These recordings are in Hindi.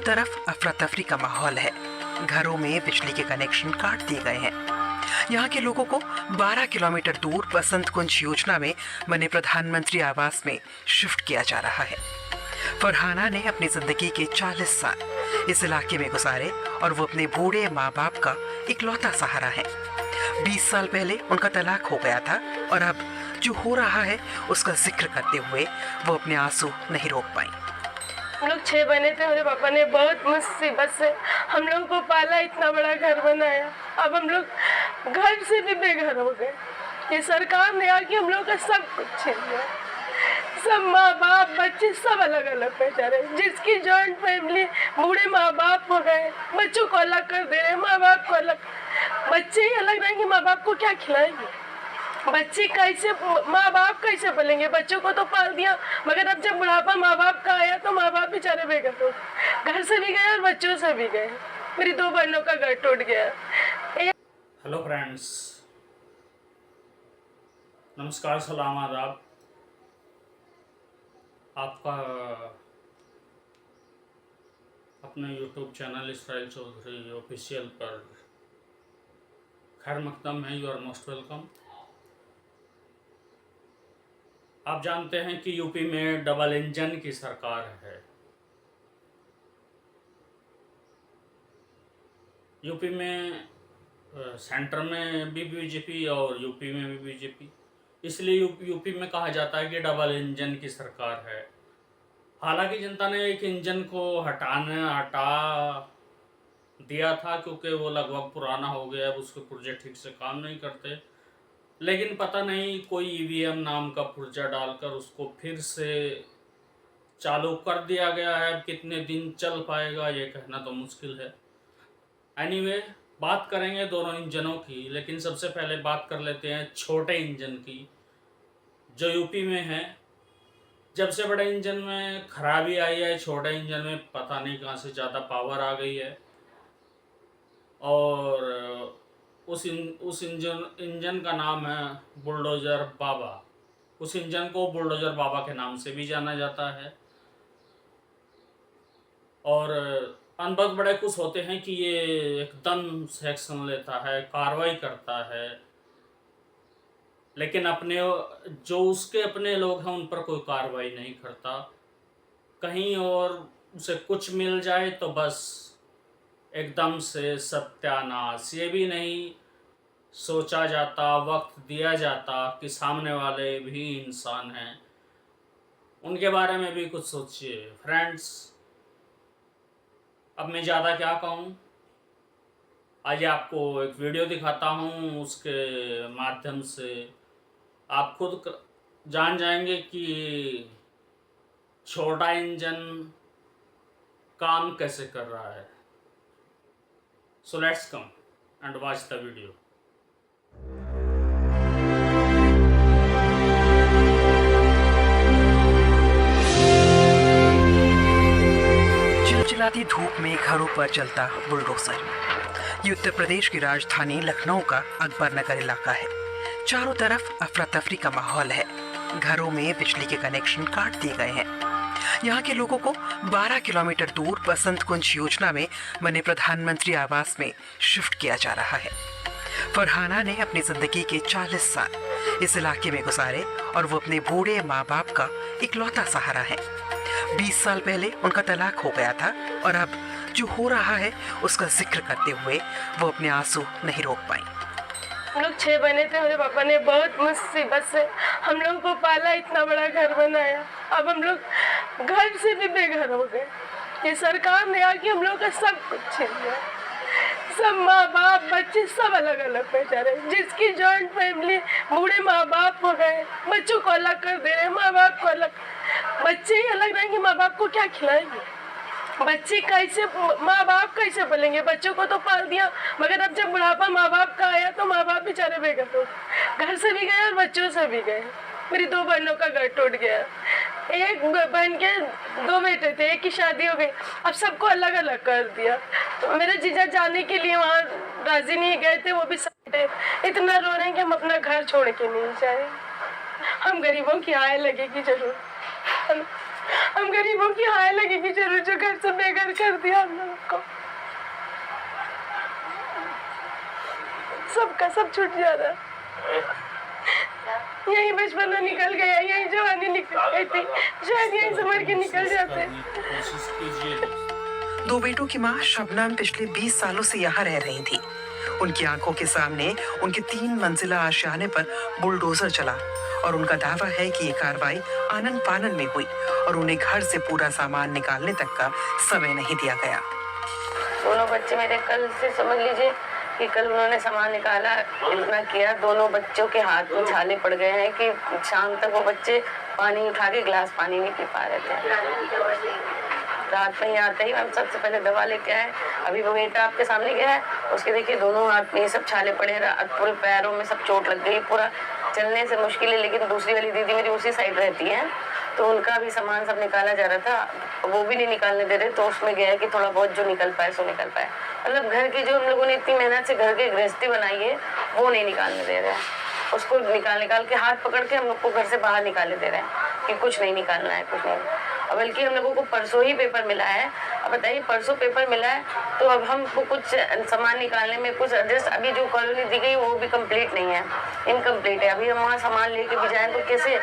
तरफ अफरा तफरी का माहौल है। घरों में बिजली के कनेक्शन काट दिए गए हैं। यहाँ के लोगों को 12 किलोमीटर दूर बसंत कुंज योजना में बने प्रधानमंत्री आवास में शिफ्ट किया जा रहा है। फरहाना ने अपनी जिंदगी के 40 साल इस इलाके में गुजारे और वो अपने बूढ़े माँ बाप का इकलौता सहारा है। 20 साल पहले उनका तलाक हो गया था और अब जो हो रहा है उसका जिक्र करते हुए वो अपने आंसू नहीं रोक पाई। हम लोग 6 बने थे, मेरे पापा ने बहुत मुसीबत से हम लोगों को पाला, इतना बड़ा घर बनाया। अब हम लोग घर से भी बेघर हो गए। ये सरकार ने आके हम लोग का सब कुछ छीन लिया। सब माँ बाप बच्चे सब अलग अलग बेचारे, जिसकी जॉइंट फैमिली, बूढ़े माँ बाप हो गए, बच्चों को अलग कर दे रहे, माँ बाप को अलग। बच्चे ही अलग रहेंगे, माँ बाप को क्या खिलाएंगे? बच्चे कैसे, माँ बाप कैसे पलेंगे? बच्चों को तो पाल दिया, मगर अब जब बुढ़ापा माँ बाप का आया तो माँ बाप बेचारे बेघर हो, घर से भी गए और बच्चों से भी गए। मेरी 2 बहनों का घर टूट गया। हेलो फ्रेंड्स, नमस्कार, सलाम, आदाब। आपका अपने YouTube channel Israil Chaudhary official पर खैर मकदम है। You are most welcome. आप जानते हैं कि यूपी में डबल इंजन की सरकार है। यूपी में सेंटर में भी बीजेपी और यूपी में भी बीजेपी, इसलिए यूपी में कहा जाता है कि डबल इंजन की सरकार है। हालांकि जनता ने एक इंजन को हटा दिया था क्योंकि वो लगभग पुराना हो गया, अब उसके पुर्जे ठीक से काम नहीं करते। लेकिन पता नहीं कोई ईवीएम नाम का पुर्जा डालकर उसको फिर से चालू कर दिया गया है। अब कितने दिन चल पाएगा ये कहना तो मुश्किल है। एनीवे, बात करेंगे दोनों इंजनों की, लेकिन सबसे पहले बात कर लेते हैं छोटे इंजन की जो यूपी में है। जब से बड़े इंजन में खराबी आई है, छोटे इंजन में पता नहीं कहाँ से ज़्यादा पावर आ गई है और उस इंजन का नाम है बुलडोज़र बाबा। उस इंजन को बुलडोज़र बाबा के नाम से भी जाना जाता है और अनबद बड़े खुश होते हैं कि ये एकदम से एक्शन लेता है, कार्रवाई करता है, लेकिन जो उसके अपने लोग हैं उन पर कोई कार्रवाई नहीं करता। कहीं और उसे कुछ मिल जाए तो बस एकदम से सत्यानाश। ये भी नहीं सोचा जाता, वक्त दिया जाता कि सामने वाले भी इंसान हैं, उनके बारे में भी कुछ सोचिए। फ्रेंड्स, अब मैं ज़्यादा क्या कहूँ, आज आपको एक वीडियो दिखाता हूँ, उसके माध्यम से आप खुद जान जाएंगे कि छोटा इंजन काम कैसे कर रहा है। So let's come and watch the video. चिलचिलाती धूप में घरों पर चलता बुलडोजर। ये उत्तर प्रदेश की राजधानी लखनऊ का अकबर नगर इलाका है। चारों तरफ अफरा तफरी का माहौल है। घरों में बिजली के कनेक्शन काट दिए गए हैं। यहाँ के लोगों को 12 किलोमीटर दूर बसंत कुंज योजना में बने प्रधानमंत्री आवास में शिफ्ट किया जा रहा है। फरहाना ने अपनी जिंदगी के 40 साल इस इलाके में गुजारे और वो अपने बूढ़े माँ बाप का इकलौता सहारा है। 20 साल पहले उनका तलाक हो गया था और अब जो हो रहा है उसका जिक्र करते हुए वो अपने आंसू नहीं रोक पाई। हम लोग 6 बने थे, मेरे पापा ने बहुत मुसीबत से हम लोगों को पाला, इतना बड़ा घर बनाया। अब हम लोग घर से भी बेघर हो गए। ये सरकार ने आके हम लोग का सब कुछ छीन लिया। सब माँ बाप बच्चे सब अलग अलग बेचारे, जिसकी जॉइंट फैमिली, बूढ़े माँ बाप हो गए, बच्चों को अलग कर दे रहे, माँ बाप को अलग। बच्चे ही अलग रहेंगे, माँ बाप को क्या खिलाएंगे? बच्चे कैसे, माँ बाप कैसे पलेंगे? बच्चों को तो पाल दिया, मगर अब जब बुढ़ापा माँ बाप का आया तो माँ बाप बेचारे बेघर हो, घर से भी गए और बच्चों से भी गए। मेरी 2 बहनों का घर टूट गया। एक बहन के 2 बेटे थे, एक की शादी हो गई, अब सबको अलग अलग कर दिया। तो मेरे जीजा जाने के लिए वहाँ राजी नहीं गए थे, वो भी इतना रो रहे हैं कि हम अपना घर छोड़ के नहीं जाए। हम गरीबों की आय लगेगी जरूर। हम गरीबों की हाय लगेगी जरूर, जो घर से बेघर कर दिया हम लोगों को। सबका सब छूट जा रहा है। यही बचपना निकल गया, यही जवानी निकल गई थी, शायद यही समझ के निकल जाते। कोशिश कीजिए। दो बेटों की मां शबनम पिछले 20 सालों से यहाँ रह रही थी। उनकी आंखों के सामने उनके 3 मंजिला आशियाने पर बुलडोजर चला और उनका दावा है कि ये कार्रवाई आनन फानन में हुई और उन्हें घर से पूरा सामान निकालने तक का समय नहीं दिया गया। दोनों बच्चे मेरे कल से समझ लीजिए कि कल उन्होंने सामान निकाला, इतना किया, दोनों बच्चों के हाथ में छाले पड़ गए हैं कि शाम तक वो बच्चे पानी उठा के गिलास पानी नहीं पी पा रहे थे। रात में ही आते ही हम सबसे पहले दवा लेके आए। अभी वो बेटा आपके सामने गया है, उसके देखिए दोनों हाथ में ये सब छाले पड़े, पूरे पैरों में सब चोट लग गई, पूरा चलने से मुश्किल है। लेकिन दूसरी वाली दीदी मेरी उसी साइड रहती है, तो उनका भी सामान सब निकाला जा रहा था, वो भी नहीं निकालने दे रहे, तो उसमें गया कि थोड़ा बहुत जो निकल पाए सो निकल पाए। मतलब घर की जो हम लोगों ने इतनी मेहनत से घर की गृहस्थी बनाई है वो नहीं निकालने दे रहे हैं। उसको निकाल के हाथ पकड़ के हम लोग को घर से बाहर निकालने दे रहे हैं कि कुछ नहीं निकालना है, कुछ नहीं। और बल्कि हम लोगों को परसों ही पेपर मिला है। अब बताइए, परसों पेपर मिला है तो अब हमको कुछ सामान निकालने में कुछ एडजस्ट, अभी जो कॉलोनी दी गई वो भी कंप्लीट नहीं है, इनकम्प्लीट है। अभी हम वहाँ सामान लेके भी जाएँ तो कैसे?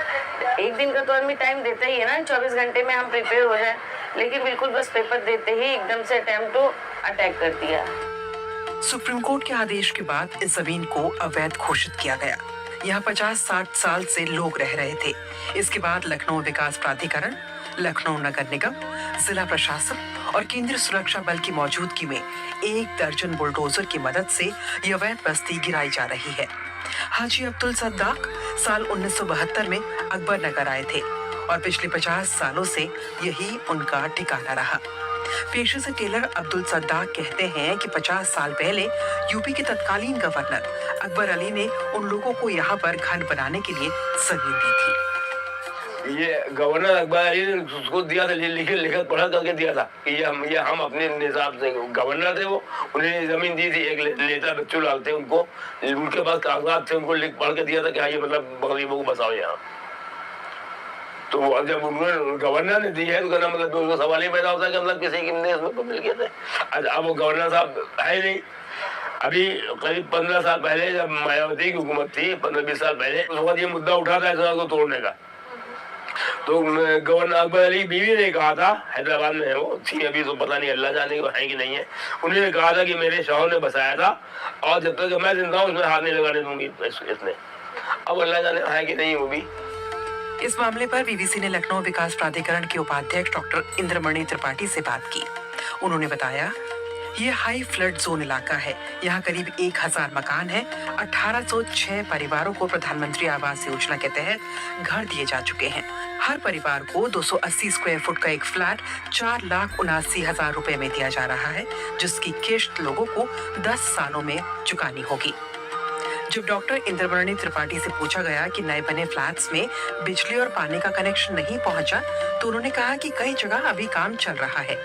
एक दिन का तो आदमी टाइम देता ही है ना, 24 घंटे में हम प्रिपेयर हो जाए, लेकिन बिल्कुल बस पेपर देते ही एकदम से अटेम्प्ट टू अटैक कर दिया। सुप्रीम कोर्ट के आदेश के बाद इस जमीन को अवैध घोषित किया गया। यहाँ 50-60 साल से लोग रह रहे थे। इसके बाद लखनऊ विकास प्राधिकरण, लखनऊ नगर निगम, जिला प्रशासन और केंद्रीय सुरक्षा बल की मौजूदगी में 1 दर्जन बुलडोजर की मदद से यह अवैध बस्ती गिराई जा रही है। हाजी अब्दुल सद्दाक साल 1972 में अकबर नगर आए थे और पिछले 50 सालों से यही उनका ठिकाना रहा। पेशे से टेलर अब्दुल सद्दाक कहते हैं कि 50 साल पहले यूपी के तत्कालीन गवर्नर अकबर अली ने उन लोगों को यहाँ पर घर बनाने के लिए जमीन दी थी। ये गवर्नर अकबर अली ने उसको दिया था, लिखत पढ़ा करके दिया था कि ये हम अपने निजाम से, गवर्नर थे वो, उन्हें जमीन दी थी। एक नेता बच्चू लाल थे, उनको उनके पास कागजात थे, उनको लिख पढ़ के दिया था कि हाँ ये मतलब गरीबों को बसाओ यहाँ। तो जब उन्होंने गवर्नर ने दी है तो कहना मतलब उसको सवाल ही पैदा होता है कि मतलब किसी की इसमें मिल गए थे। अब वो गवर्नर साहब है नहीं। अभी करीब 15 साल पहले जब मायावती की हुकूमत थी, 15-20 साल पहले, उस वक्त ये मुद्दा उठा था इस को तोड़ने का। तो गवर्नर अकबर अली बीवी ने कहा था, हैदराबाद में है वो थी अभी, तो पता नहीं अल्लाह जाने को है कि नहीं है, उन्होंने कहा था कि मेरे शौहर ने बसाया था और जब तक मैं जिंदा हूँ उसमें हाथ नहीं लगाने दूंगी इसने। अब अल्लाह जाने है कि नहीं वो भी। इस मामले पर बीबीसी ने लखनऊ विकास प्राधिकरण के उपाध्यक्ष डॉक्टर इंद्रमणि त्रिपाठी से बात की। उन्होंने बताया, ये हाई फ्लड जोन इलाका है। यहाँ करीब 1000 मकान हैं। 1806 परिवारों को प्रधानमंत्री आवास योजना के तहत घर दिए जा चुके हैं। हर परिवार को 280 स्क्वायर फुट का एक फ्लैट 4,79,000 रुपए में दिया जा रहा है, जिसकी किश्त लोगों को 10 सालों में चुकानी होगी। जब डॉक्टर इंद्रमणि त्रिपाठी से पूछा गया कि नए बने फ्लैट्स में बिजली और पानी का कनेक्शन नहीं पहुंचा, तो उन्होंने कहा कि कई जगह अभी काम चल रहा है।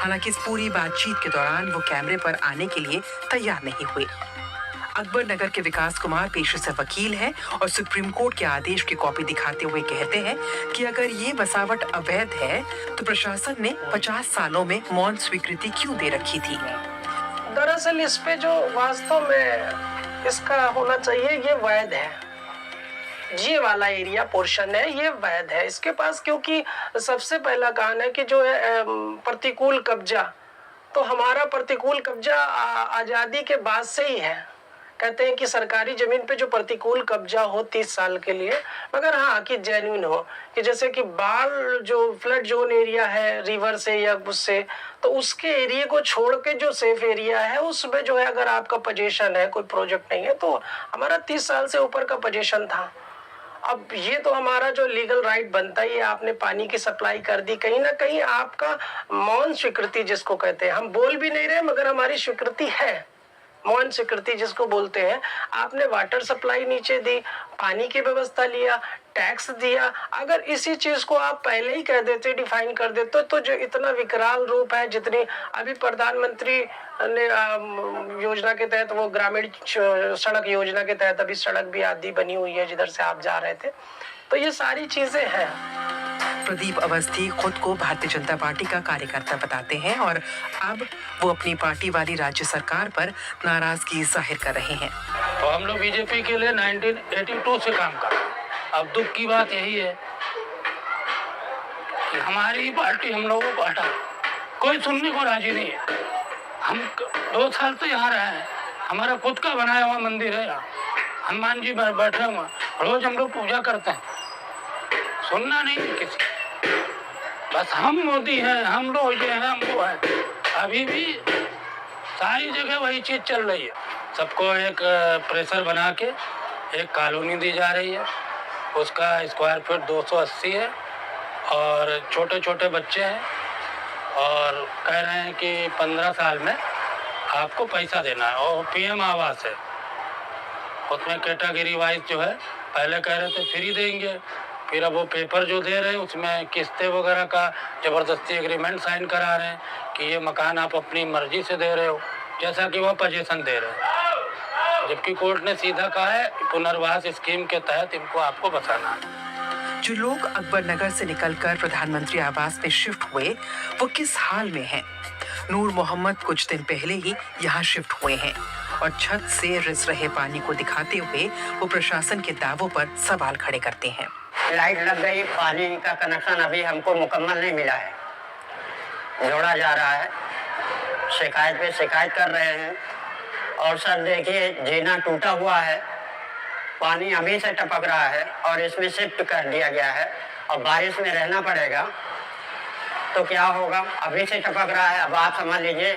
हालांकि इस पूरी बातचीत के दौरान वो कैमरे पर आने के लिए तैयार नहीं हुए। अकबर नगर के विकास कुमार पेशे से वकील हैं और सुप्रीम कोर्ट के आदेश की कॉपी दिखाते हुए कहते हैं कि अगर ये बसावट अवैध है तो प्रशासन ने 50 सालों में मौन स्वीकृति क्यों दे रखी थी। दरअसल इस पे जो वास्तव में इसका होना चाहिए, ये वैध है। ये वाला एरिया पोर्शन है, ये वैध है इसके पास, क्योंकि सबसे पहला कारण है कि जो है प्रतिकूल कब्जा, तो हमारा प्रतिकूल कब्जा आज़ादी के बाद से ही है। कहते हैं कि सरकारी जमीन पे जो प्रतिकूल कब्जा हो 30 साल के लिए, मगर हाँ कि जेन्युइन हो, कि जैसे कि बाढ़ जो फ्लड जोन एरिया है रिवर से या उससे, तो उसके एरिया को छोड़ के जो सेफ एरिया है उसमें जो है अगर आपका पोजीशन है, कोई प्रोजेक्ट नहीं है, तो हमारा 30 साल से ऊपर का पोजीशन था। अब ये तो हमारा जो लीगल राइट बनता ही है, आपने पानी की सप्लाई कर दी, कहीं ना कहीं आपका मौन स्वीकृति जिसको कहते हैं, हम बोल भी नहीं रहे मगर हमारी स्वीकृति है, मौन स्वीकृति जिसको बोलते हैं। आपने वाटर सप्लाई नीचे दी, पानी की व्यवस्था लिया, टैक्स दिया, अगर इसी चीज को आप पहले ही कह देते, डिफाइन कर देते, तो जो इतना विकराल रूप है, जितनी अभी प्रधानमंत्री ने योजना के तहत, वो ग्रामीण सड़क योजना के तहत अभी सड़क भी आदि बनी हुई है जिधर से आप जा रहे थे, तो ये सारी चीजें हैं। प्रदीप अवस्थी खुद को भारतीय जनता पार्टी का कार्यकर्ता बताते हैं और अब वो अपनी पार्टी वाली राज्य सरकार पर नाराजगी जाहिर कर रहे हैं। तो हम लोग बीजेपी के लिए 1982 से काम कर रहे हैं। अब दुख की बात यही है कि हमारी ही पार्टी हम लोगों को हटा, कोई सुनने को राजी नहीं है। हम 2 साल से यहाँ रहे हैं, हमारा खुद का बनाया हुआ मंदिर है यहाँ, हनुमान जी बैठे हुए, रोज हम लोग पूजा करते हैं, सुनना नहीं किसी, बस हम मोदी हैं, हम लोग ये हैं, हम वो हैं। अभी भी सारी जगह वही चीज़ चल रही है। सबको एक प्रेशर बना के एक कॉलोनी दी जा रही है, उसका स्क्वायर फीट 280 है और छोटे छोटे बच्चे हैं और कह रहे हैं कि 15 साल में आपको पैसा देना है और पीएम आवास है, उसमें कैटेगरी वाइज जो है, पहले कह रहे थे फ्री देंगे, फिर अब वो पेपर जो दे रहे हैं उसमें किस्तें वगैरह का ज़बरदस्ती एग्रीमेंट साइन करा रहे हैं कि ये मकान आप अपनी मर्जी से दे रहे हो, जैसा कि वो पोजीशन दे रहे हैं, जबकि कोर्ट ने सीधा कहा है पुनर्वास स्कीम के तहत इनको आपको बसाना है। जो लोग अकबर नगर से निकलकर प्रधानमंत्री आवास में शिफ्ट हुए वो किस हाल में हैं? नूर मोहम्मद कुछ दिन पहले ही यहाँ शिफ्ट हुए हैं और छत से रिस रहे पानी को दिखाते हुए वो प्रशासन के दावों पर सवाल खड़े करते हैं। लाइट लग गई, पानी का कनेक्शन अभी हमको मुकम्मल नहीं मिला है, जोड़ा जा रहा है, शिकायत पे शिकायत कर रहे हैं। और सर देखिए जीना टूटा हुआ है, पानी अभी से टपक रहा है और इसमें शिफ्ट कर दिया गया है और बारिश में रहना पड़ेगा तो क्या होगा, अभी से टपक रहा है। अब आप समझ लीजिए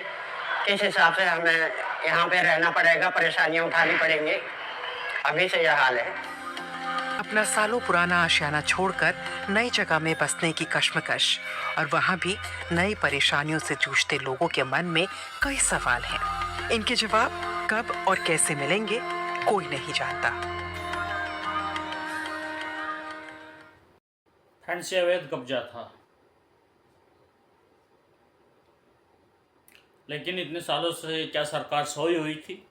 किस हिसाब से हमें यहाँ पे रहना पड़ेगा, परेशानियाँ उठानी पड़ेंगी, अभी से यह हाल है। अपना सालों पुराना आशियाना छोड़कर नई जगह में बसने की कश्मकश और वहाँ भी नई परेशानियों से जूझते लोगों के मन में कई सवाल हैं। इनके जवाब कब और कैसे मिलेंगे कोई नहीं जानता। फ्रेंड्स, ये अवैध कब्जा था, लेकिन इतने सालों से क्या सरकार सोई हुई थी?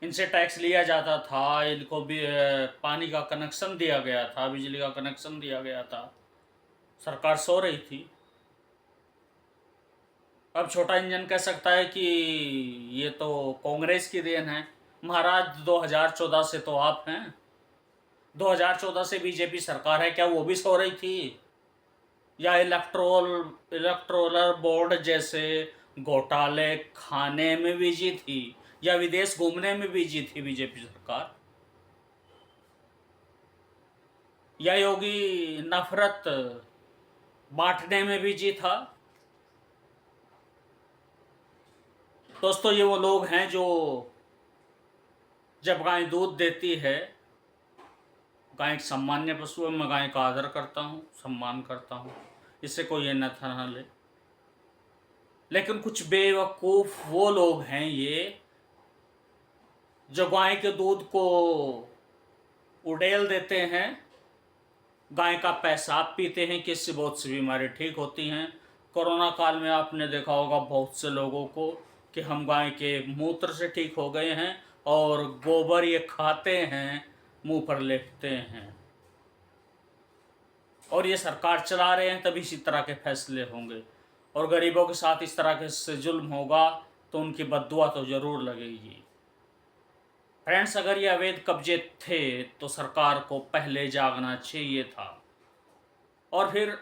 इनसे टैक्स लिया जाता था, इनको भी पानी का कनेक्शन दिया गया था, बिजली का कनेक्शन दिया गया था, सरकार सो रही थी। अब छोटा इंजन कह सकता है कि ये तो कांग्रेस की देन है। महाराज 2014 से तो आप हैं, 2014 से बीजेपी सरकार है, क्या वो भी सो रही थी? या इलेक्टोरल बोर्ड जैसे घोटाले खाने में बिजी थी या विदेश घूमने में बिजी थी बीजेपी सरकार? या योगी नफरत बांटने में बिजी था? दोस्तों, ये वो लोग हैं जो जब गाय दूध देती है, गाय एक सामान्य पशु है, मैं गाय का आदर करता हूँ, सम्मान करता हूँ, इससे कोई ये न ले, लेकिन कुछ बेवकूफ़ वो लोग हैं ये जो गाय के दूध को उड़ेल देते हैं, गाय का पेशाब पीते हैं कि इससे बहुत सी बीमारी ठीक होती हैं। कोरोना काल में आपने देखा होगा बहुत से लोगों को कि हम गाय के मूत्र से ठीक हो गए हैं और गोबर ये खाते हैं, मुंह पर लेपते हैं, और ये सरकार चला रहे हैं, तभी इसी तरह के फैसले होंगे और गरीबों के साथ इस तरह के से जुल्म होगा तो उनकी बद्दुआ तो ज़रूर लगेगी। फ्रेंड्स, अगर ये अवैध कब्जे थे तो सरकार को पहले जागना चाहिए था। और फिर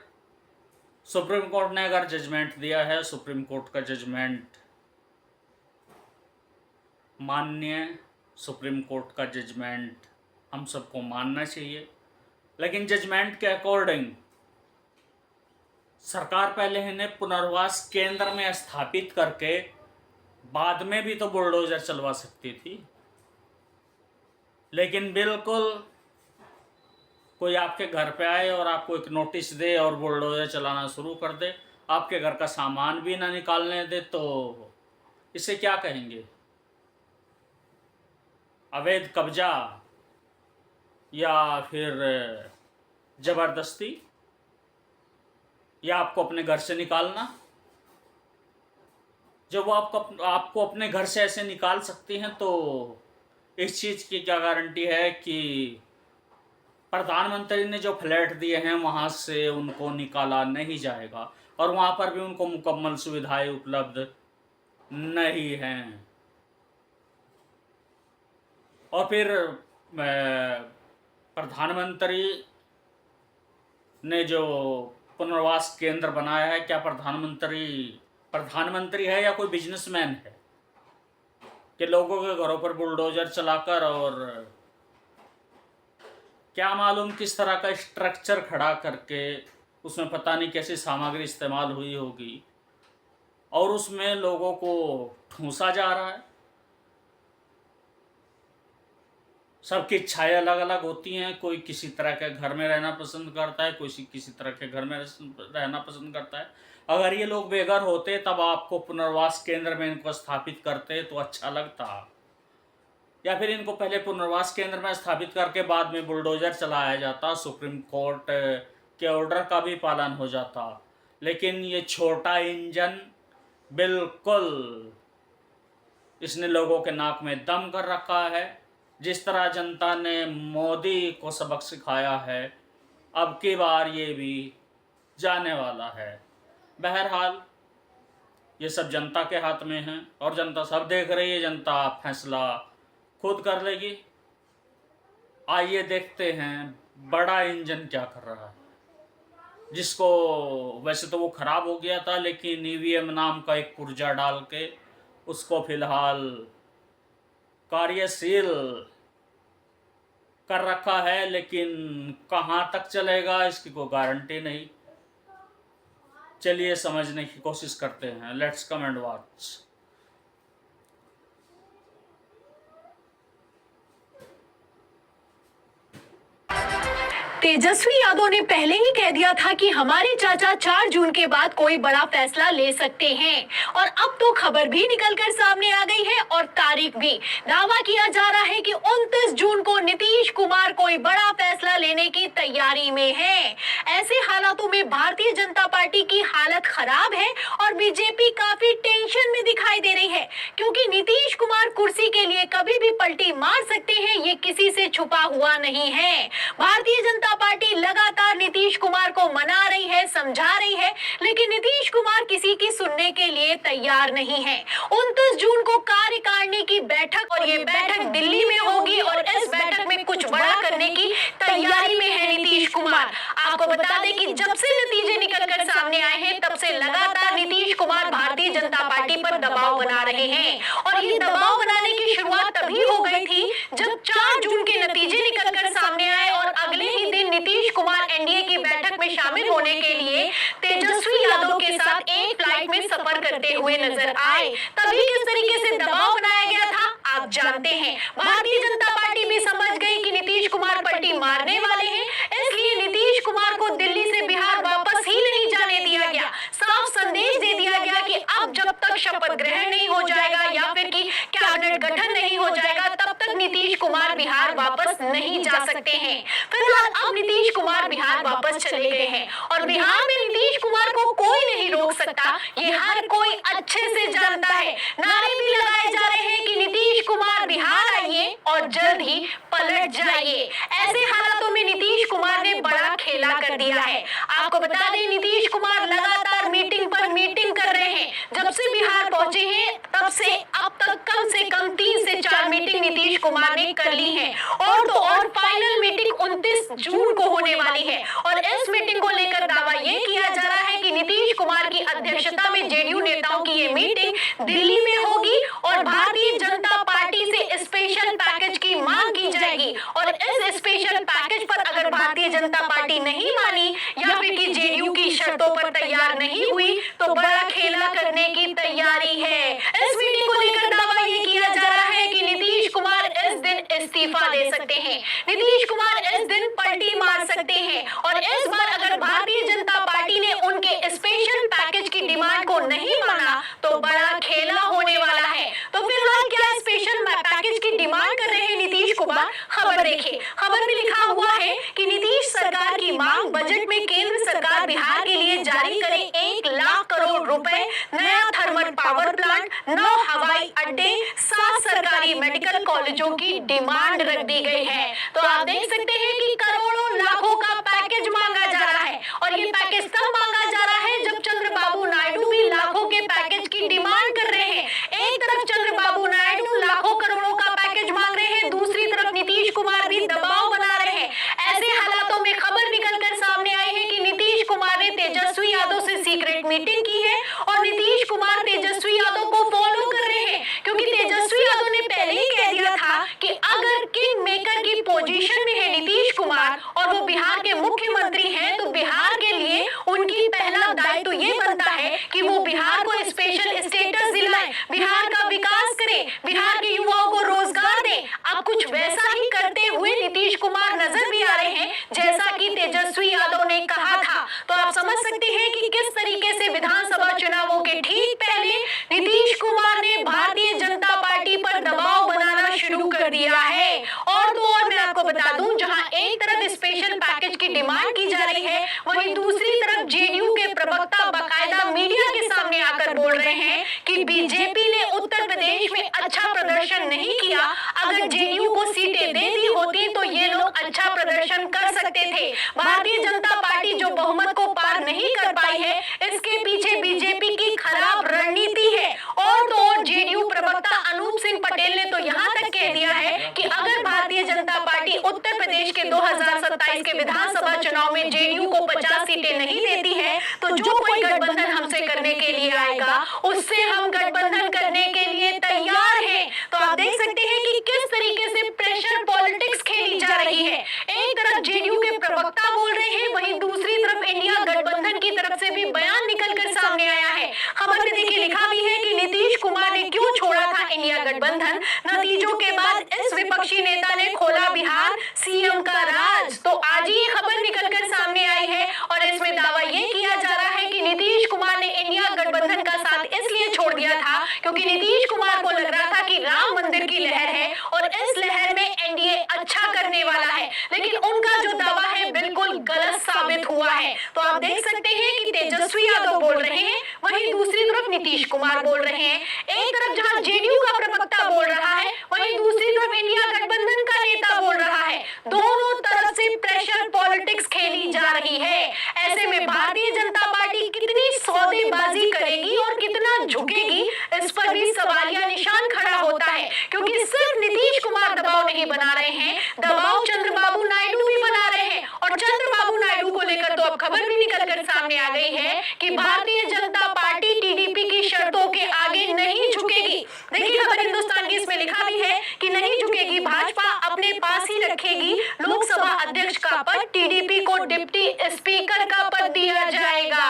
सुप्रीम कोर्ट ने अगर जजमेंट दिया है, सुप्रीम कोर्ट का जजमेंट मान्य, सुप्रीम कोर्ट का जजमेंट हम सबको मानना चाहिए, लेकिन जजमेंट के अकॉर्डिंग सरकार पहले इन्हें पुनर्वास केंद्र में स्थापित करके बाद में भी तो बुलडोजर चलवा सकती थी। लेकिन बिल्कुल कोई आपके घर पे आए और आपको एक नोटिस दे और बुलडोजर चलाना शुरू कर दे, आपके घर का सामान भी ना निकालने दे, तो इसे क्या कहेंगे? अवैध कब्जा या फिर ज़बरदस्ती, या आपको अपने घर से निकालना? जब वो आपको अपने घर से ऐसे निकाल सकती हैं तो इस चीज़ की क्या गारंटी है कि प्रधानमंत्री ने जो फ्लैट दिए हैं वहाँ से उनको निकाला नहीं जाएगा और वहाँ पर भी उनको मुकम्मल सुविधाएं उपलब्ध नहीं हैं। और फिर प्रधानमंत्री ने जो पुनर्वास केंद्र बनाया है, क्या प्रधानमंत्री है या कोई बिजनेसमैन है कि लोगों के घरों पर बुलडोजर चलाकर, और क्या मालूम किस तरह का स्ट्रक्चर खड़ा करके उसमें पता नहीं कैसी सामग्री इस्तेमाल हुई होगी और उसमें लोगों को ठूंसा जा रहा है। सबकी इच्छाएं अलग अलग होती हैं, कोई किसी तरह के घर में रहना पसंद करता है, कोई किसी तरह के घर में रहना पसंद करता है। अगर ये लोग बेघर होते तब आपको पुनर्वास केंद्र में इनको स्थापित करते तो अच्छा लगता, या फिर इनको पहले पुनर्वास केंद्र में स्थापित करके बाद में बुलडोजर चलाया जाता, सुप्रीम कोर्ट के ऑर्डर का भी पालन हो जाता। लेकिन ये छोटा इंजन बिल्कुल इसने लोगों के नाक में दम कर रखा है। जिस तरह जनता ने मोदी को सबक सिखाया है, अब की बार ये भी जाने वाला है। बहरहाल ये सब जनता के हाथ में है और जनता सब देख रही है, जनता फैसला खुद कर लेगी। आइए देखते हैं बड़ा इंजन क्या कर रहा है, जिसको वैसे तो वो ख़राब हो गया था, लेकिन ईवीएम नाम का एक पुर्जा डाल के उसको फिलहाल कार्यशील कर रखा है, लेकिन कहाँ तक चलेगा इसकी कोई गारंटी नहीं। चलिए समझने की कोशिश करते हैं। Let's come and watch. Tejashwi Yadav ने पहले ही कह दिया था कि हमारे चाचा 4 जून के बाद कोई बड़ा फैसला ले सकते हैं और अब तो खबर भी निकलकर सामने आ गई है और तारीख भी। दावा किया जा रहा है कि 29 जून को नीतीश कुमार कोई बड़ा फैसला लेने की तैयारी में है। ऐसे हालातों में भारतीय जनता पार्टी की हालत खराब है और बीजेपी काफी टेंशन में दिखाई दे रही है, क्योंकि नीतीश कुमार कुर्सी के लिए कभी भी पलटी मार सकते हैं, ये किसी से छुपा हुआ नहीं है। भारतीय जनता पार्टी लगातार नीतीश कुमार को मना रही है, समझा रही है, लेकिन नीतीश कुमार किसी की सुनने के लिए तैयार नहीं है। 29 जून को कार्यकारिणी की बैठक और ये बैठक दिल्ली में होगी और इस बैठक में कुछ बड़ा करने की तैयारी में है नीतीश कुमार। आपको बता दें कि जब से नतीजे निकलकर सामने आए हैं तब से लगातार नीतीश कुमार भारतीय जनता पार्टी पर दबाव बना रहे हैं और ये दबाव बनाने की शुरुआत तभी हो गई थी जब 4 जून के नतीजे निकलकर सामने आए और अगले ही दिन नीतीश कुमार एनडीए की बैठक में शामिल होने के लिए तेजस्वी यादव के साथ एक फ्लाइट में सफर करते हुए नजर आए। तभी किस तरीके से दबाव बनाया गया था आप जानते हैं। भारतीय जनता पार्टी भी समझ गई कि नीतीश कुमार पलटी मारने वाले हैं, इसलिए नीतीश कुमार को दिल्ली से बिहार वापस ही नहीं जाने दिया गया। साफ संदेश दे दिया गया कि अब जब तक शपथ ग्रहण नहीं हो जाएगा या फिर कि कैबिनेट गठन नहीं हो जाएगा तब तक नीतीश कुमार बिहार वापस नहीं जा सकते हैं। फिलहाल अब नीतीश कुमार बिहार वापस चले गए हैं और बिहार में नीतीश कुमार को कोई नहीं रोक सकता, ये हर कोई अच्छे से जानता है। नारे भी लगाए जा रहे हैं कि नीतीश कुमार बिहार आइए और जल्द ही पलट जाइए। ऐसे हालातों में नीतीश कुमार ने बड़ा खेला कर दिया है। आपको बता दें नीतीश कुमार लगातार मीटिंग पर मीटिंग कर रहे हैं। जब से बिहार पहुंचे हैं तब से अब तक कम से कम 3 से 4 मीटिंग नीतीश कुमार ने कर ली है और तो और फाइनल मीटिंग 29 जून को होने वाली है और इस मीटिंग को लेकर दावा ये किया जा रहा है कि नीतीश कुमार की अध्यक्षता में जेडीयू नेताओं की ये मीटिंग दिल्ली में होगी और भारतीय जनता पार्टी से स्पेशल पैकेज की मांग की जाएगी और इस स्पेशल पैकेज पर अगर भारतीय जनता पार्टी नहीं मानी या फिर कि जेडीयू की शर्तों पर तैयार नहीं हुई तो बड़ा खेला करने की तैयारी है। इस मीटिंग को लेकर दावा ये किया जा रहा है कि नीतीश कुमार इस दिन इस्तीफा दे सकते हैं, नीतीश कुमार इस दिन पलटी मार सकते हैं और इस बार अगर भारतीय जनता पार्टी ने उनके स्पेशल पैकेज की डिमांड को नहीं माना तो बड़ा खेला होने वाला है। तो फिलहाल क्या स्पेशल पैकेज की डिमांड कर रहे हैं नीतीश कुमार? खबर देखिए, खबर में लिखा हुआ है कि नीतीश सरकार की मांग बजट में केंद्र सरकार बिहार के लिए जारी करे 1 लाख करोड़ रुपए, नया थर्मल पावर प्लांट, 9 हवाई अड्डे, 7 सरकारी मेडिकल कॉलेजों की डिमांड रख दी गई है। तो आप देख सकते हैं कि करोड़ों कि बीजेपी ने उत्तर प्रदेश में अच्छा प्रदर्शन नहीं किया, अगर जेडीयू को सीटें दे दी होती तो ये लोग अच्छा प्रदर्शन कर सकते थे। भारतीय जनता पार्टी जो बहुमत को पार नहीं कर पाई है, इसके पीछे बीजेपी की खराब रणनीति है। और तो और जेडीयू प्रवक्ता अनूप सिंह पटेल ने तो यहाँ तक कह दिया है कि अगर भारतीय जनता पार्टी उत्तर प्रदेश के 2027 के विधानसभा चुनाव में जेडीयू को 50 सीटें नहीं देती है तो जो कोई गठबंधन हमसे करने के लिए आएगा उससे हम गठबंधन करने के लिए तैयार हैं। तो आप देख सकते हैं कि किस तरीके से प्रेशर पॉलिटिक्स खेली जा रही है। एक तरफ जेडीयू के प्रवक्ता बोल रहे हैं, वहीं दूसरी तरफ इंडिया गठबंधन की तरफ से भी बयान निकलकर सामने आया है। खबर में देखिए लिखा भी है कि नीतीश कुमार ने क्यों छोड़ा था इंडिया गठबंधन, नतीजों के बाद इस विपक्षी नेता ने खोला बिहार सीएम का राज। तो आज ही ये खबर निकलकर सामने आई है और इसमें दावा ये किया जा रहा है कि नीतीश कुमार ने इंडिया गठबंधन का साथ इसलिए छोड़ दिया था क्योंकि नीतीश कुमार को लग रहा था कि राम मंदिर की लहर है और इस लहर में एनडीए अच्छा करने वाला है, लेकिन उनका जो दावा है बिल्कुल गलत साबित हुआ है। तो आप देख सकते हैं कि तेजस्वी यादव बोल रहे हैं, वहीं दूसरी तरफ नीतीश कुमार बोल रहे हैं। एक तरफ जहां जेडीयू का प्रवक्ता बोल रहा है, वहीं दूसरी तरफ इंडिया गठबंधन का नेता बोल रहा है। दोनों तरफ से प्रेशर पॉलिटिक्स खेली जा रही है। ऐसे में भारतीय जनता पार्टी कितनी सौदेबाजी करेगी और कितना झुकेगी, इस पर भी सवालिया निशान खड़ा होता है, क्योंकि सिर्फ नीतीश कुमार दबाव नहीं बना रहे हैं, दबाव चंद्रबाबू नायडू भी बना रहे हैं। और चंद्रबाबू नायडू को लेकर तो अब खबर भी निकलकर सामने आ गई है कि भारतीय जनता पार्टी टीडीपी की शर्तों के आगे नहीं झुकेगी। देखिए खबर हिंदुस्तान की इसमें लिखा भी है कि नहीं झुकेगी, भाजपा अपने पास ही रखेगी लोकसभा अध्यक्ष का पद, टीडीपी को डिप्टी स्पीकर का पद दिया जाएगा।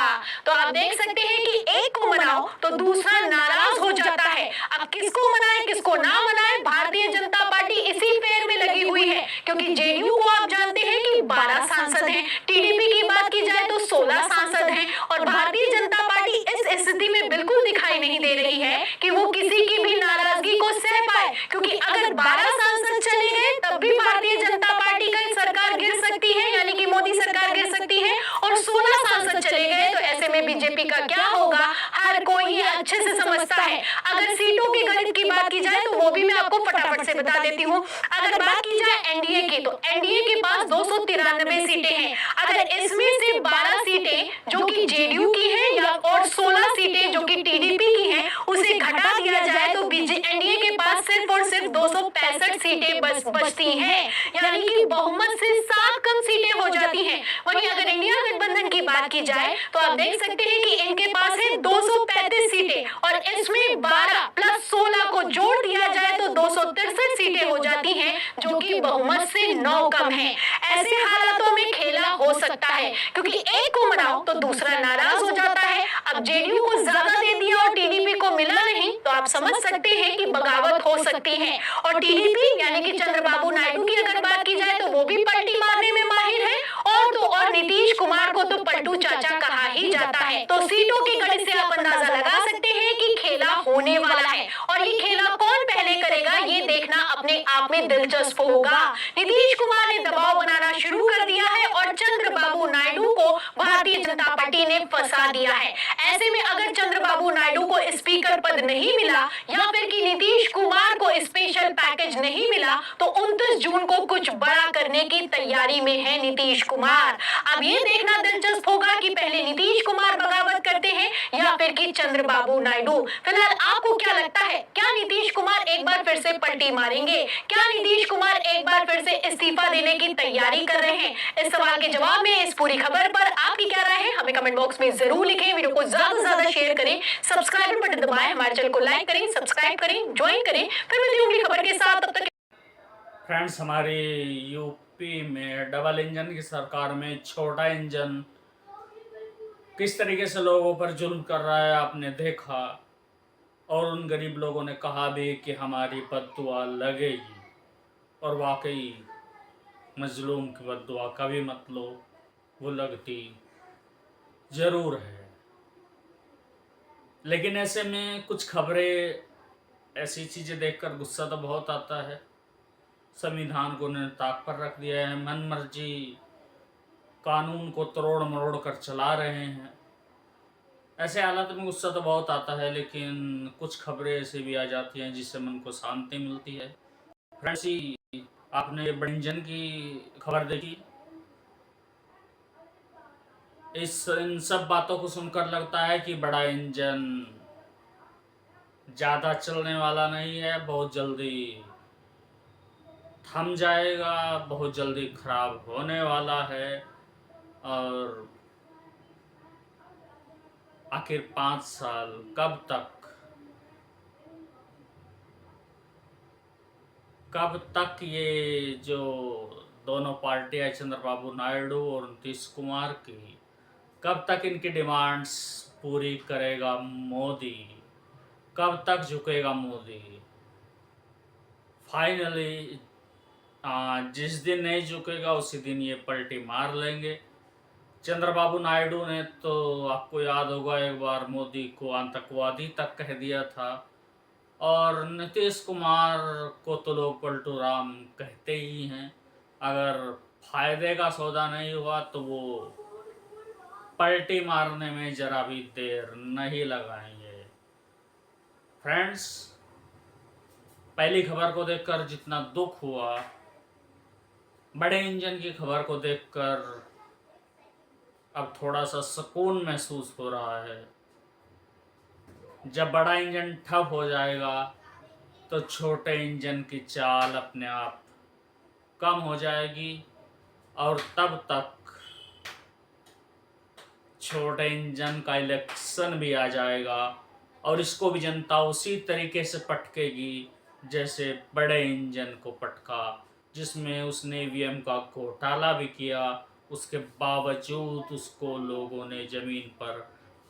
तो आप देख सकते हैं कि एक को मनाओ तो दूसरा नाराज हो जाता है। अब किसको मनाए किसको ना मनाए, भारतीय जनता पार्टी इसी फेर में लगी हुई है, क्योंकि जेडीयू को आप जानते हैं कि 12 सांसद हैं, टीडीपी की बात की जाए तो 16 सांसद हैं और भारतीय जनता पार्टी इस स्थिति में बिल्कुल दिखाई नहीं दे रही है कि वो किसी की भी नाराजगी को सह पाए, क्योंकि अगर 12 सांसद चले गए तब भी भारतीय जनता पार्टी का सरकार गिर सकती है, यानी कि मोदी सरकार गिर सकती है, और 16 सांसद चले गए तो ऐसे में बीजेपी का क्या होगा हर कोई ये अच्छे से समझता है। अगर सीटों की गणित की बात की जाए तो वो भी मैं आपको फटाफट से बता देती हूँ। अगर बात की जाए एनडीए की तो एनडीए के पास 293 सीटें हैं। अगर इसमें से 12 सीटें जो कि जेडीयू की हैं या और 16 सीटें जो कि टीडीपी की हैं उसे घटा दिया जाए तो एनडीए के पास सिर्फ और सिर्फ 265 सीटें बचती हैं, यानी कि बहुमत से 7 कम सीटें हो जाती हैं। वहीं अगर इंडिया गठबंधन की बात की जाए तो आप देख सकते हैं कि इनके पास है 235 सीटें और इसमें 12 प्लस 16 को जोड़ दिया जाए तो 263 सीटें हो जाती हैं, जो कि बहुमत से 9 कम है। ऐसे हालातों में खेला हो सकता है, क्योंकि एक को मनाओ तो दूसरा नाराज हो जाता है। अब जेडीयू को ज्यादा दे दिया और टीडीपी को मिला नहीं तो आप समझ सकते हैं कि बगावत हो सकती है। और टीडीपी यानी कि चंद्रबाबू नायडू की अगर बात की जाए तो वो भी पलटी मारने में माहिर है, और तो और नीतीश कुमार को तो पलटू चाचा कहा ही जाता है। तो सीटों की गणित से आप अंदाजा लगा सकते हैं कि खेला होने वाला है, और ये खेला कौन पहले करेगा ये देखना अपने आप में दिलचस्प होगा। नीतीश कुमार ने दबाव बनाना शुरू कर दिया है और चंद्रबाबू नायडू को भारतीय जनता पार्टी ने फंसा दिया है। ऐसे में अगर चंद्रबाबू नायडू को स्पीकर पद नहीं मिला या फिर कि नीतीश कुमार को स्पेशल पैकेज नहीं मिला तो 29 जून को कुछ बड़ा करने की तैयारी में है नीतीश कुमार। अब ये देखना दिलचस्प होगा कि पहले नीतीश कुमार बगावत करते हैं या फिर कि चंद्रबाबू नायडू। फिलहाल आपको क्या लगता है, क्या नीतीश कुमार एक बार फिर से पलटी मारेंगे? क्या नीतीश कुमार एक बार फिर से इस्तीफा देने की तैयारी कर रहे हैं? इस सवाल के जवाब में इस पूरी खबर पर आपकी क्या राय है हमें कमेंट बॉक्स में जरूर लिखें। वीडियो को ज्यादा से ज्यादा शेयर करें, सब्सक्राइब बटन दबाएं, हमारे चैनल को लाइक करें, सब्सक्राइब करें, ज्वाइन करें। फिर मिलती हूं अगली खबर के साथ, तब तक फ्रेंड्स, हमारे यूपी में डबल इंजन की सरकार में छोटा इंजन किस तरीके से लोगों पर जुल्म कर रहा है आपने देखा, और उन गरीब लोगों ने कहा भी कि हमारी बद्दुआ लगेगी, और वाकई मजलूम की बद्दुआ कभी मत लो, वो लगती ज़रूर है। लेकिन ऐसे में कुछ खबरें, ऐसी चीज़ें देखकर गुस्सा तो बहुत आता है। संविधान को उन्होंने ताक पर रख दिया है, मन मर्जी कानून को तोड़ मरोड़ कर चला रहे हैं। ऐसे हालात में गुस्सा तो बहुत आता है, लेकिन कुछ खबरें ऐसी भी आ जाती हैं जिससे मन को शांति मिलती है। फ्रेंड्स, आपने बड़े इंजन की खबर देखी? इन सब बातों को सुनकर लगता है कि बड़ा इंजन ज़्यादा चलने वाला नहीं है, बहुत जल्दी थम जाएगा, बहुत जल्दी खराब होने वाला है। और आखिर 5 साल कब तक ये जो दोनों पार्टियां चंद्रबाबू नायडू और नीतीश कुमार की, कब तक इनकी डिमांड्स पूरी करेगा मोदी? कब तक झुकेगा मोदी? फाइनली जिस दिन नहीं झुकेगा उसी दिन ये पलटी मार लेंगे। चंद्रबाबू नायडू ने तो, आपको याद होगा, एक बार मोदी को आतंकवादी तक कह दिया था, और नीतीश कुमार को तो लोग पलटू राम कहते ही हैं। अगर फायदे का सौदा नहीं हुआ तो वो पलटी मारने में जरा भी देर नहीं लगाएंगे। फ्रेंड्स, पहली खबर को देखकर जितना दुख हुआ, बड़े इंजन की खबर को देखकर अब थोड़ा सा सुकून महसूस हो रहा है। जब बड़ा इंजन ठप हो जाएगा तो छोटे इंजन की चाल अपने आप कम हो जाएगी, और तब तक छोटे इंजन का इलेक्शन भी आ जाएगा, और इसको भी जनता उसी तरीके से पटकेगी जैसे बड़े इंजन को पटका, जिसमें उसने ईवीएम का घोटाला भी किया। उसके बावजूद उसको लोगों ने ज़मीन पर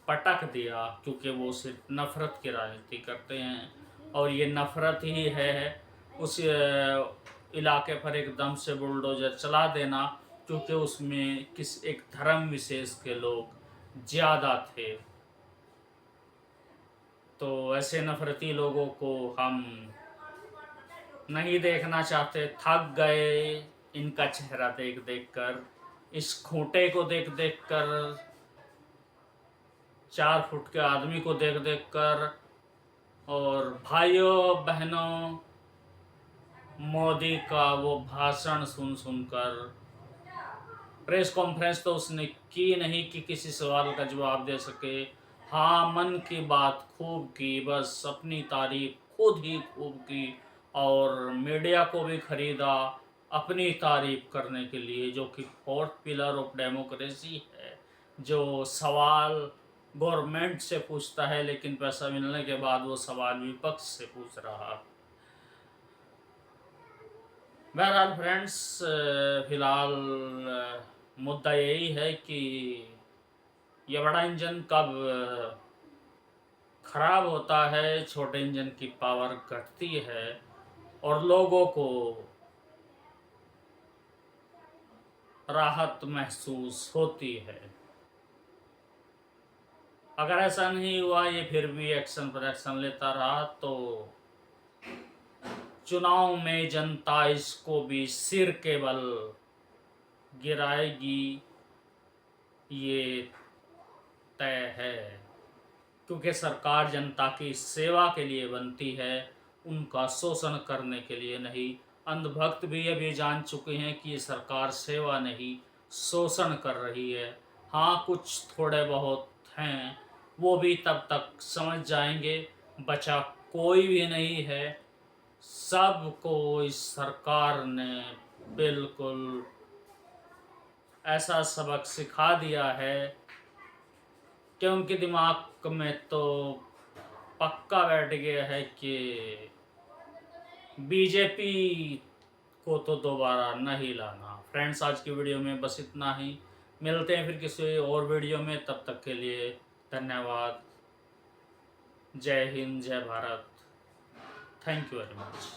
पटक दिया, क्योंकि वो सिर्फ नफ़रत की राजनीति करते हैं, और ये नफ़रत ही है। उस इलाके पर एकदम से बुलडोज़र चला देना, क्योंकि उसमें किस एक धर्म विशेष के लोग ज़्यादा थे। तो ऐसे नफ़रती लोगों को हम नहीं देखना चाहते। थक गए इनका चेहरा देख देख कर, इस खूंटे को देख देख कर, 4 फुट के आदमी को देख देख कर, और भाइयों बहनों, मोदी का वो भाषण सुन सुनकर। प्रेस कॉन्फ्रेंस तो उसने की नहीं कि किसी सवाल का जवाब दे सके। हाँ, मन की बात खूब की, बस अपनी तारीफ खुद ही खूब की, और मीडिया को भी खरीदा अपनी तारीफ करने के लिए, जो कि 4th पिलर ऑफ डेमोक्रेसी है, जो सवाल गवर्नमेंट से पूछता है, लेकिन पैसा मिलने के बाद वो सवाल विपक्ष से पूछ रहा। बहरहाल फ्रेंड्स, फिलहाल मुद्दा यही है कि ये बड़ा इंजन कब खराब होता है, छोटे इंजन की पावर घटती है, और लोगों को राहत महसूस होती है। अगर ऐसा नहीं हुआ, ये फिर भी एक्शन पर एक्शन लेता रहा, तो चुनाव में जनता इसको भी सिर के बल गिराएगी, ये तय है। क्योंकि सरकार जनता की सेवा के लिए बनती है, उनका शोषण करने के लिए नहीं। अंधभक्त भी ये भी जान चुके हैं कि ये सरकार सेवा नहीं, शोषण कर रही है। हाँ, कुछ थोड़े बहुत हैं, वो भी तब तक समझ जाएंगे। बचा कोई भी नहीं है, सबको इस सरकार ने बिल्कुल ऐसा सबक सिखा दिया है कि उनके दिमाग में तो पक्का बैठ गया है कि बीजेपी को तो दोबारा नहीं लाना। फ्रेंड्स, आज की वीडियो में बस इतना ही। मिलते हैं फिर किसी और वीडियो में, तब तक के लिए धन्यवाद। जय हिंद, जय Bharat, thank you very much.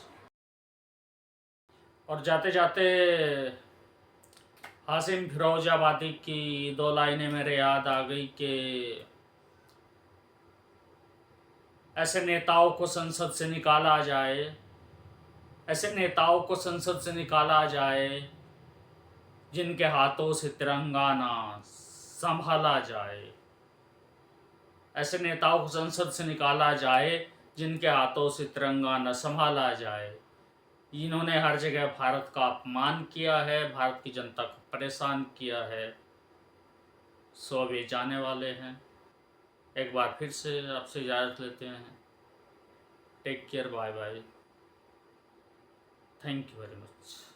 और जाते जाते हासिम फिरोजाबादी की 2 लाइनें मेरे याद आ गई कि ऐसे नेताओं को संसद से निकाला जाए, ऐसे नेताओं को संसद से निकाला जाए जिनके हाथों से तिरंगा ना संभाला जाए। ऐसे नेताओं को संसद से निकाला जाए जिनके हाथों से तिरंगा न संभाला जाए। इन्होंने हर जगह भारत का अपमान किया है, भारत की जनता को परेशान किया है। सो अब ये जाने वाले हैं। एक बार फिर से आपसे इजाज़त लेते हैं। Take care, bye bye, thank you very much.